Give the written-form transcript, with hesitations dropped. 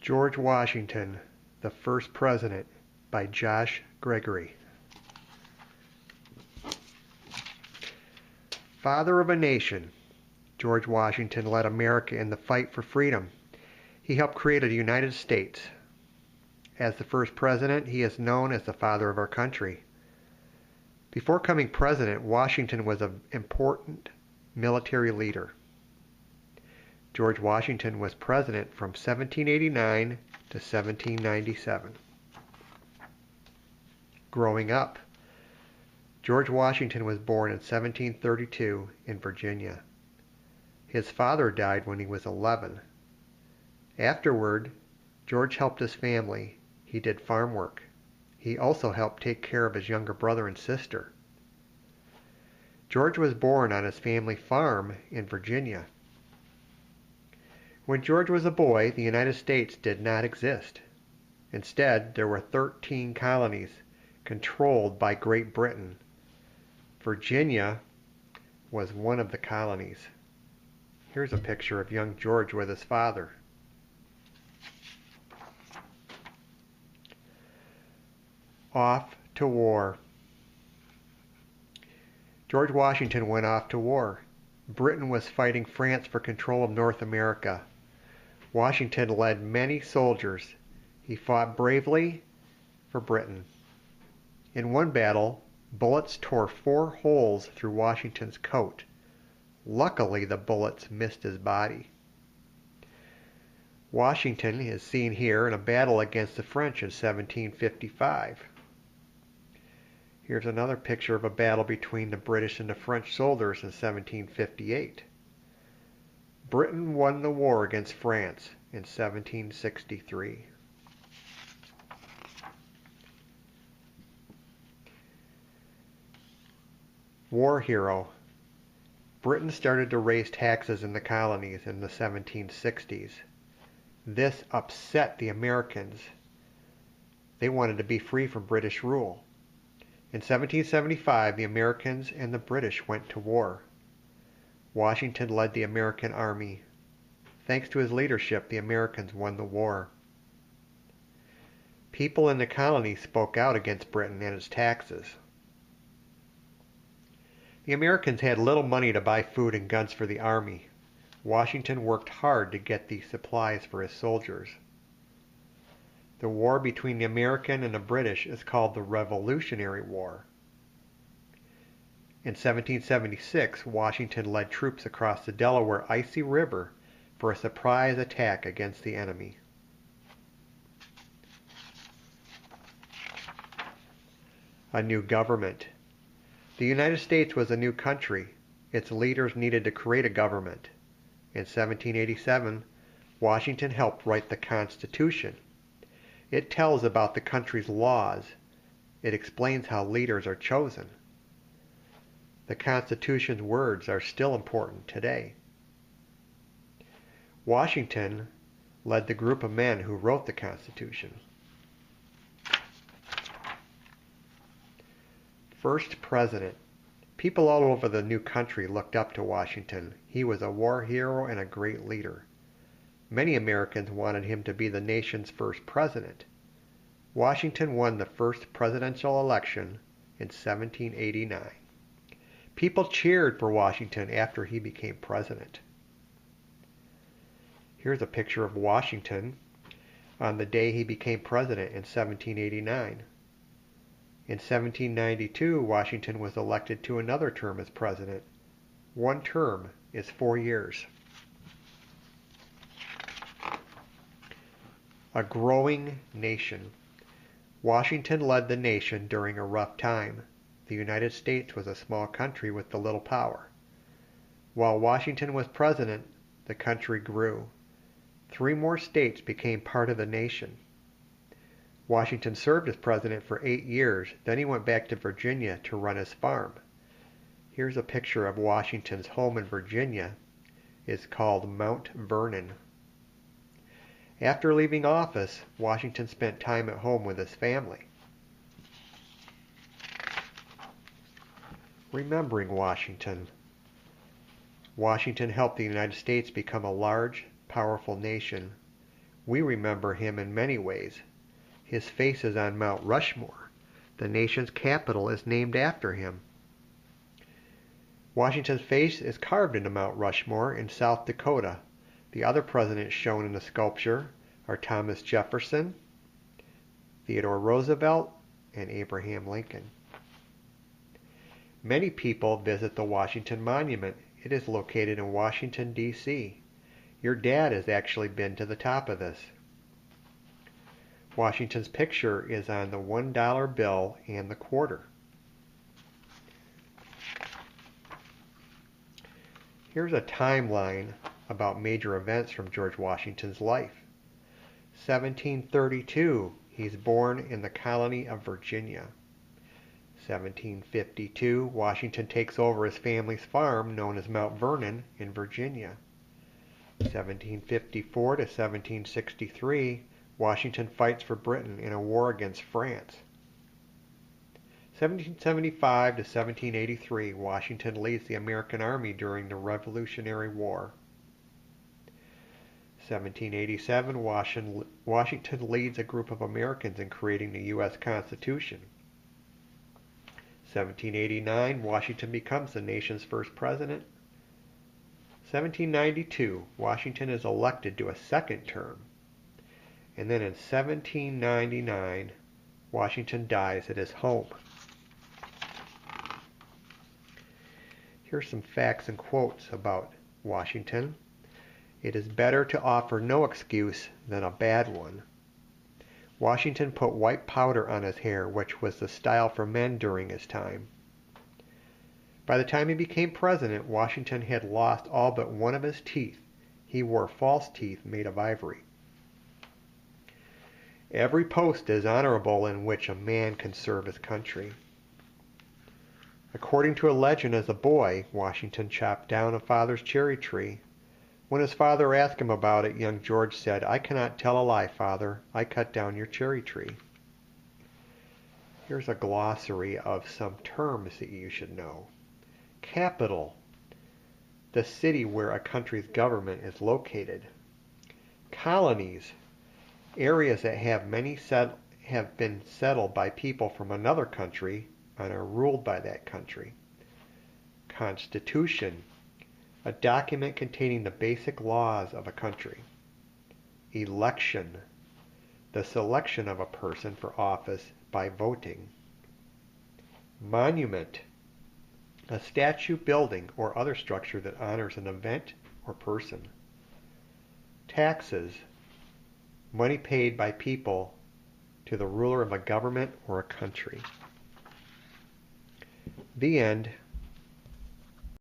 George Washington, the First President, by Josh Gregory. Father of a nation, George Washington led America in the fight for freedom. He helped create a United States. As the first president, he is known as the father of our country. Before becoming president, Washington was an important military leader. George Washington was president from 1789 to 1797. Growing up, George Washington was born in 1732 in Virginia. His father died when he was 11. Afterward, George helped his family. He did farm work. He also helped take care of his younger brother and sister. George was born on his family farm in Virginia. When George was a boy, the United States did not exist. Instead, there were 13 colonies controlled by Great Britain. Virginia was one of the colonies. Here's a picture of young George with his father. Off to war. George Washington went off to war. Britain was fighting France for control of North America. Washington led many soldiers. He fought bravely for Britain. In one battle, bullets tore 4 holes through Washington's coat. Luckily, the bullets missed his body. Washington is seen here in a battle against the French in 1755. Here's another picture of a battle between the British and the French soldiers in 1758. Britain won the war against France in 1763. War hero. Britain started to raise taxes in the colonies in the 1760s. This upset the Americans. They wanted to be free from British rule. In 1775, the Americans and the British went to war. Washington led the American army. Thanks to his leadership, the Americans won the war. People in the colonies spoke out against Britain and its taxes. The Americans had little money to buy food and guns for the army. Washington worked hard to get these supplies for his soldiers. The war between the American and the British is called the Revolutionary War. In 1776, Washington led troops across the Delaware Icy River for a surprise attack against the enemy. A new government. The United States was a new country. Its leaders needed to create a government. In 1787, Washington helped write the Constitution. It tells about the country's laws. It explains how leaders are chosen. The Constitution's words are still important today. Washington led the group of men who wrote the Constitution. First president. People all over the new country looked up to Washington. He was a war hero and a great leader. Many Americans wanted him to be the nation's first president. Washington won the first presidential election in 1789. People cheered for Washington after he became president. Here's a picture of Washington on the day he became president in 1789. In 1792, Washington was elected to another term as president. One term is 4 years. A growing nation. Washington led the nation during a rough time. The United States was a small country with little power. While Washington was president, the country grew. 3 more states became part of the nation. Washington served as president for 8 years. Then he went back to Virginia to run his farm. Here's a picture of Washington's home in Virginia. It's called Mount Vernon. After leaving office, Washington spent time at home with his family. Remembering Washington. Washington helped the United States become a large, powerful nation. We remember him in many ways. His face is on Mount Rushmore. The nation's capital is named after him. Washington's face is carved into Mount Rushmore in South Dakota. The other presidents shown in the sculpture are Thomas Jefferson, Theodore Roosevelt, and Abraham Lincoln. Many people visit the Washington Monument. It is located in Washington, D.C. Your dad has actually been to the top of this. Washington's picture is on the $1 bill and the quarter. Here's a timeline about major events from George Washington's life. 1732, he's born in the colony of Virginia. 1752, Washington takes over his family's farm known as Mount Vernon in Virginia. 1754 to 1763, Washington fights for Britain in a war against France. 1775 to 1783, Washington leads the American Army during the Revolutionary War. 1787, Washington leads a group of Americans in creating the U.S. Constitution. 1789, Washington becomes the nation's first president. 1792, Washington is elected to a second term. And then in 1799, Washington dies at his home. Here's some facts and quotes about Washington. It is better to offer no excuse than a bad one. Washington put white powder on his hair, which was the style for men during his time. By the time he became president, Washington had lost all but one of his teeth. He wore false teeth made of ivory. Every post is honorable in which a man can serve his country. According to a legend, as a boy, Washington chopped down a father's cherry tree. When his father asked him about it, young George said, "I cannot tell a lie, Father. I cut down your cherry tree." Here's a glossary of some terms that you should know. Capital, the city where a country's government is located. Colonies, areas that have been settled by people from another country and are ruled by that country. Constitution, a document containing the basic laws of a country. Election, the selection of a person for office by voting. Monument, a statue, building, or other structure that honors an event or person. Taxes, money paid by people to the ruler of a government or a country. The end.